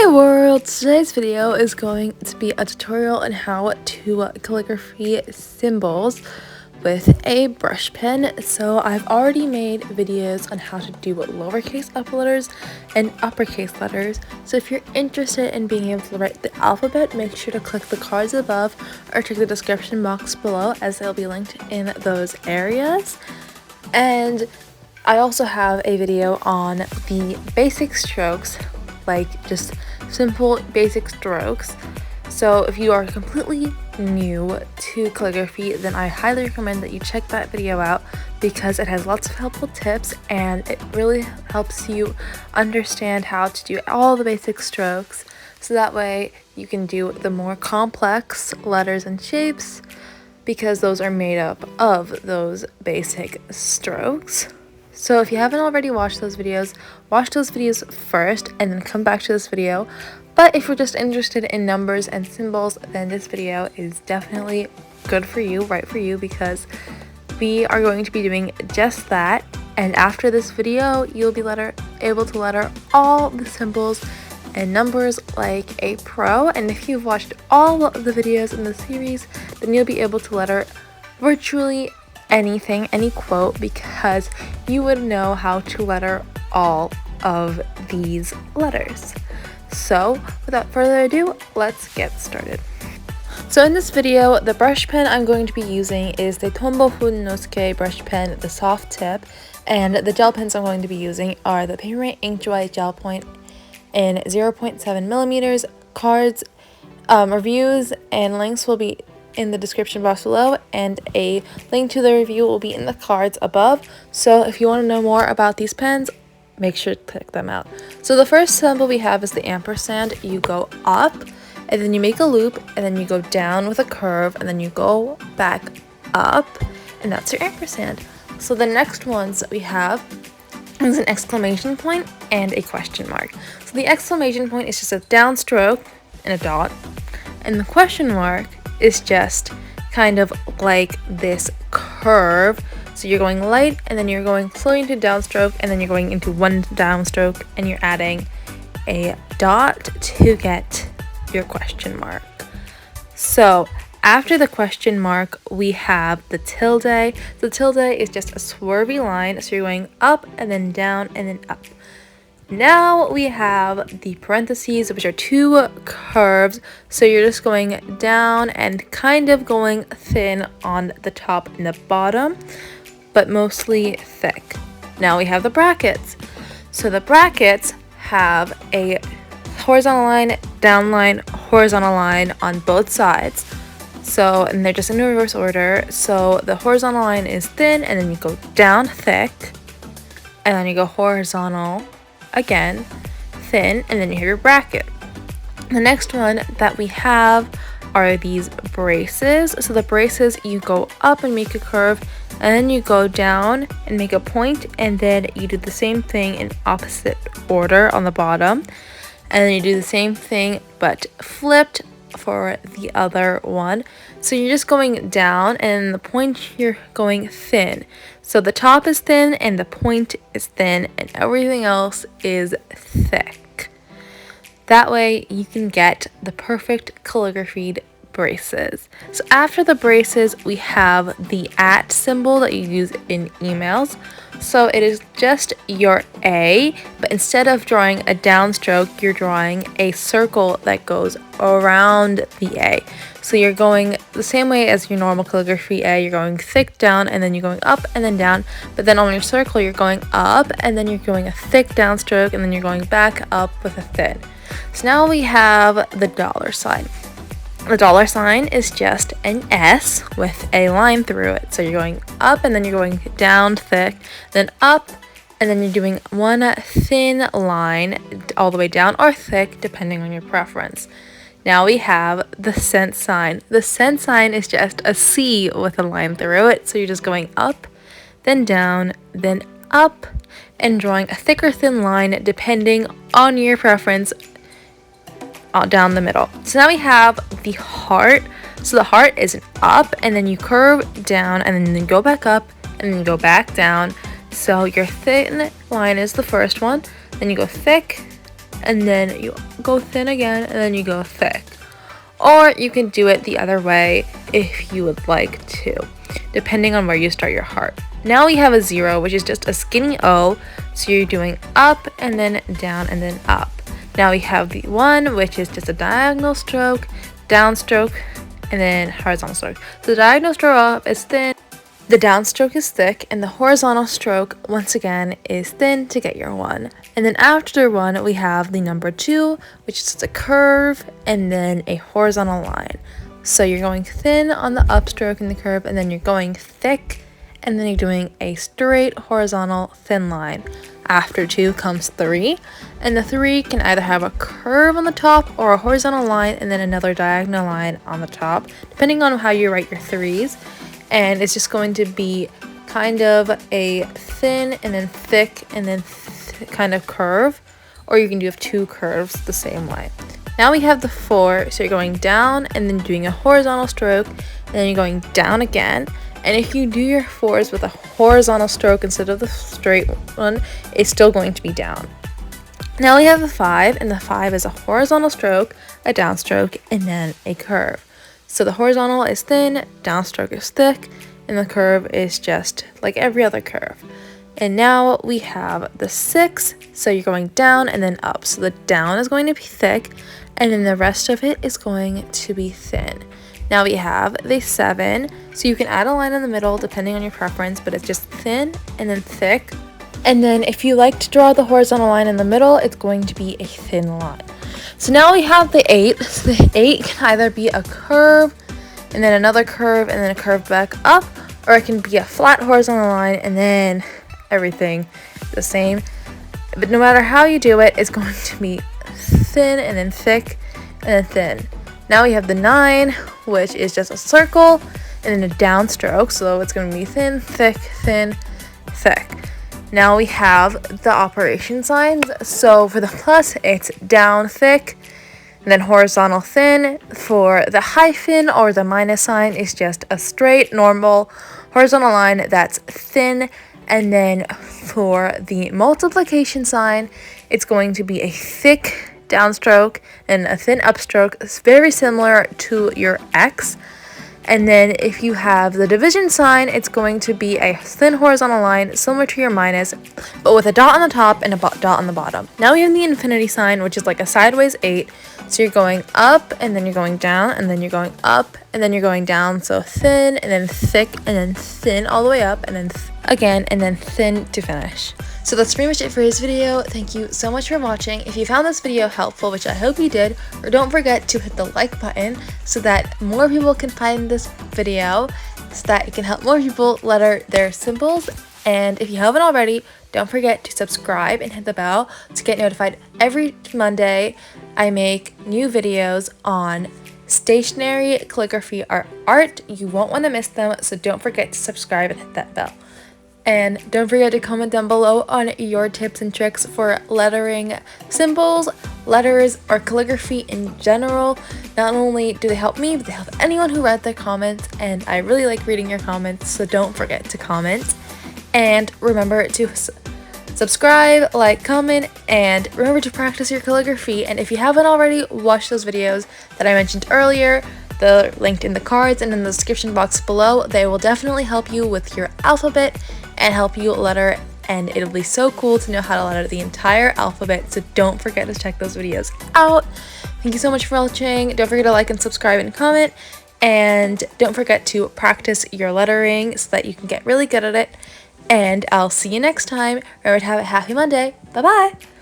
Hey world! Today's video is going to be a tutorial on how to calligraphy symbols with a brush pen. So I've already made videos on how to do lowercase upper letters and uppercase letters. So if you're interested in being able to write the alphabet, make sure to click the cards above or check the description box below, as they'll be linked in those areas. And I also have a video on the basic strokes, like just simple basic strokes. So if you are completely new to calligraphy, then I highly recommend that you check that video out, because it has lots of helpful tips and it really helps you understand how to do all the basic strokes, so that way you can do the more complex letters and shapes, because those are made up of those basic strokes. So if you haven't already watched those videos, watch those videos first and then come back to this video. But if you're just interested in numbers and symbols, then this video is definitely good for you, right for you, because we are going to be doing just that. And after this video, you'll be able to letter all the symbols and numbers like a pro. And if you've watched all of the videos in the series, then you'll be able to letter virtually anything, any quote, because you would know how to letter all of these letters. So without further ado, let's get started. So in this video, the brush pen I'm going to be using is the Tombow Fudenosuke brush pen, the soft tip, and the gel pens I'm going to be using are the Papermate Inkjoy Gel Pen in 0.7 millimeters. Cards, reviews, and links will be in the description box below, and a link to the review will be in the cards above. So if you want to know more about these pens, make sure to check them out. So the first symbol we have is the ampersand. You go up and then you make a loop, and then you go down with a curve, and then you go back up, and that's your ampersand. So the next ones that we have is an exclamation point and a question mark. So the exclamation point is just a downstroke and a dot, and the question mark is just kind of like this curve. So you're going light, and then you're going slowly into downstroke, and then you're going into one downstroke, and you're adding a dot to get your question mark. So after the question mark, we have the tilde. The tilde is just a swervy line, so you're going up and then down and then up. Now we have the parentheses, which are two curves, so you're just going down and kind of going thin on the top and the bottom, but mostly thick. Now we have the brackets. So the brackets have a horizontal line, down line, horizontal line on both sides. So, and they're just in reverse order. So the horizontal line is thin, and then you go down thick, and then you go horizontal again, thin, and then you have your bracket. The next one that we have are these braces. So the braces, you go up and make a curve, and then you go down and make a point, and then you do the same thing in opposite order on the bottom, and then you do the same thing but flipped for the other one. So you're just going down, and the point you're going thin. So the top is thin and the point is thin, and everything else is thick. That way you can get the perfect calligraphied braces. So after the braces, we have the @ symbol that you use in emails. So it is just your A, but instead of drawing a downstroke, you're drawing a circle that goes around the A. So you're going the same way as your normal calligraphy A. You're going thick down, and then you're going up and then down, but then on your circle you're going up, and then you're going a thick downstroke, and then you're going back up with a thin. So now we have the dollar sign. The dollar sign is just an S with a line through it. So you're going up, and then you're going down thick, then up, and then you're doing one thin line all the way down, or thick, depending on your preference. Now we have the cent sign. The cent sign is just a C with a line through it. So you're just going up, then down, then up, and drawing a thick or thin line depending on your preference down the middle. So now we have the heart. So the heart is an up, and then you curve down, and then you go back up, and then you go back down. So your thin line is the first one, then you go thick, and then you go thin again, and then you go thick. Or you can do it the other way if you would like to, depending on where you start your heart. Now we have a 0, which is just a skinny O, so you're doing up and then down and then up. Now we have the 1, which is just a diagonal stroke, downstroke, and then horizontal stroke. So the diagonal stroke up is thin, the downstroke is thick, and the horizontal stroke, once again, is thin to get your 1. And then after 1, we have the number 2, which is just a curve and then a horizontal line. So you're going thin on the upstroke and the curve, and then you're going thick, and then you're doing a straight horizontal thin line. After 2 comes 3, and the 3 can either have a curve on the top or a horizontal line and then another diagonal line on the top, depending on how you write your 3s. And it's just going to be kind of a thin and then thick and then kind of curve, or you can do 2 curves the same way. Now we have the 4, so you're going down and then doing a horizontal stroke, and then you're going down again. And if you do your 4s with a horizontal stroke instead of the straight one, it's still going to be down. Now we have the 5, and the 5 is a horizontal stroke, a downstroke, and then a curve. So the horizontal is thin, downstroke is thick, and the curve is just like every other curve. And now we have the 6, so you're going down and then up. So the down is going to be thick, and then the rest of it is going to be thin. Now we have the 7, so you can add a line in the middle depending on your preference, but it's just thin and then thick. And then if you like to draw the horizontal line in the middle, it's going to be a thin line. So now we have the 8. So the 8 can either be a curve and then another curve and then a curve back up, or it can be a flat horizontal line and then everything the same. But no matter how you do it, it's going to be thin and then thick and then thin. Now we have the 9, which is just a circle and then a downstroke, so it's going to be thin, thick, thin, thick. Now we have the operation signs. So for the plus, it's down, thick, and then horizontal, thin. For the hyphen or the minus sign, it's just a straight, normal, horizontal line that's thin. And then for the multiplication sign, it's going to be a thick downstroke and a thin upstroke. It's very similar to your X. And then if you have the division sign, it's going to be a thin horizontal line similar to your minus, but with a dot on the top and a dot on the bottom. Now we have the infinity sign, which is like a sideways 8. So you're going up and then you're going down and then you're going up and then you're going down. So thin and then thick and then thin all the way up and then again and then thin to finish. So that's pretty much it for this video. Thank you so much for watching. If you found this video helpful, which I hope you did, or don't forget to hit the like button so that more people can find this video, so that it can help more people letter their symbols. And if you haven't already, don't forget to subscribe and hit the bell to get notified every Monday. I make new videos on stationery, calligraphy, or art. You won't want to miss them, so don't forget to subscribe and hit that bell. And don't forget to comment down below on your tips and tricks for lettering symbols, letters, or calligraphy in general. Not only do they help me, but they help anyone who read their comments, and I really like reading your comments, so don't forget to comment. And remember to subscribe, like, comment, and remember to practice your calligraphy. And if you haven't already watched those videos that I mentioned earlier, they're linked in the cards and in the description box below. They will definitely help you with your alphabet and help you letter, and it'll be so cool to know how to letter the entire alphabet, so don't forget to check those videos out. Thank you so much for watching. Don't forget to like and subscribe and comment, and don't forget to practice your lettering so that you can get really good at it. And I'll see you next time. Remember to have a happy Monday. Bye bye.